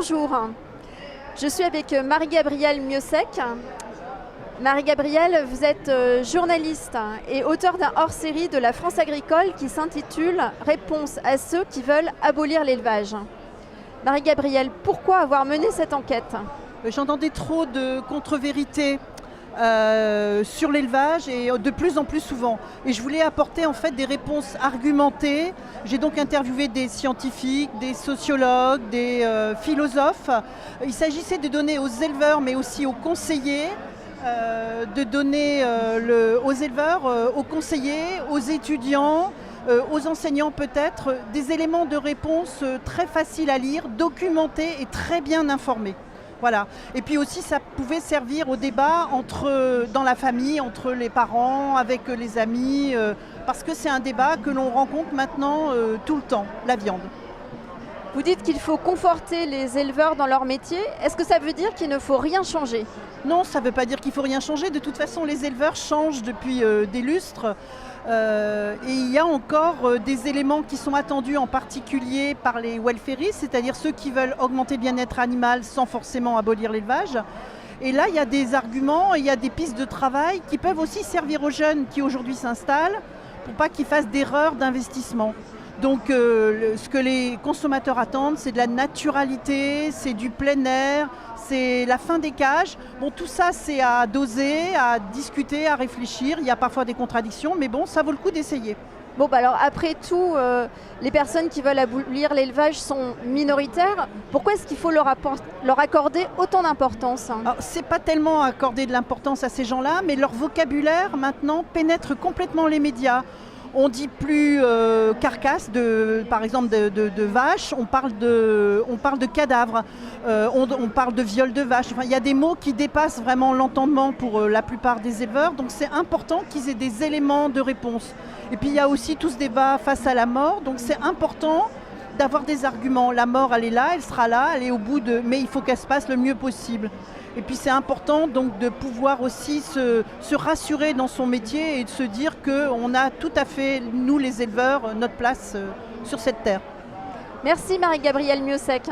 Bonjour, je suis avec Marie-Gabrielle Miossec. Marie-Gabrielle, vous êtes journaliste et auteure d'un hors-série de la France agricole qui s'intitule « Réponse à ceux qui veulent abolir l'élevage ». Marie-Gabrielle, pourquoi avoir mené cette enquête ? J'entendais trop de contre-vérités sur l'élevage et de plus en plus souvent. Et je voulais apporter en fait des réponses argumentées. J'ai donc interviewé des scientifiques, des sociologues, des philosophes. Il s'agissait de donner aux éleveurs mais aussi aux conseillers, de donner aux éleveurs, aux conseillers, aux étudiants, aux enseignants peut-être, des éléments de réponse très faciles à lire, documentés et très bien informés. Voilà. Et puis aussi, ça pouvait servir au débat dans la famille, entre les parents, avec les amis, parce que c'est un débat que l'on rencontre maintenant tout le temps, la viande. Vous dites qu'il faut conforter les éleveurs dans leur métier. Est-ce que ça veut dire qu'il ne faut rien changer ? Non, ça ne veut pas dire qu'il ne faut rien changer. De toute façon, les éleveurs changent depuis des lustres. Et il y a encore des éléments qui sont attendus en particulier par les welfaristes, c'est-à-dire ceux qui veulent augmenter le bien-être animal sans forcément abolir l'élevage. Et là, il y a des arguments, il y a des pistes de travail qui peuvent aussi servir aux jeunes qui aujourd'hui s'installent pour pas qu'ils fassent d'erreurs d'investissement. Donc ce que les consommateurs attendent, c'est de la naturalité, c'est du plein air, c'est la fin des cages. Bon, tout ça, c'est à doser, à discuter, à réfléchir. Il y a parfois des contradictions, mais bon, ça vaut le coup d'essayer. Bon, alors après tout, les personnes qui veulent abolir l'élevage sont minoritaires. Pourquoi est-ce qu'il faut leur accorder autant d'importance ? Ce n'est pas tellement accorder de l'importance à ces gens-là, mais leur vocabulaire maintenant pénètre complètement les médias. On dit plus carcasse, par exemple de vaches, on parle de cadavres, on parle de viol de vaches. Enfin, il y a des mots qui dépassent vraiment l'entendement pour la plupart des éleveurs, donc c'est important qu'ils aient des éléments de réponse. Et puis il y a aussi tout ce débat face à la mort, donc c'est important d'avoir des arguments. La mort, elle est là, elle sera là, elle est au bout mais il faut qu'elle se passe le mieux possible. Et puis c'est important donc de pouvoir aussi se rassurer dans son métier et de se dire qu'on a tout à fait, nous les éleveurs, notre place sur cette terre. Merci Marie-Gabrielle Miossec.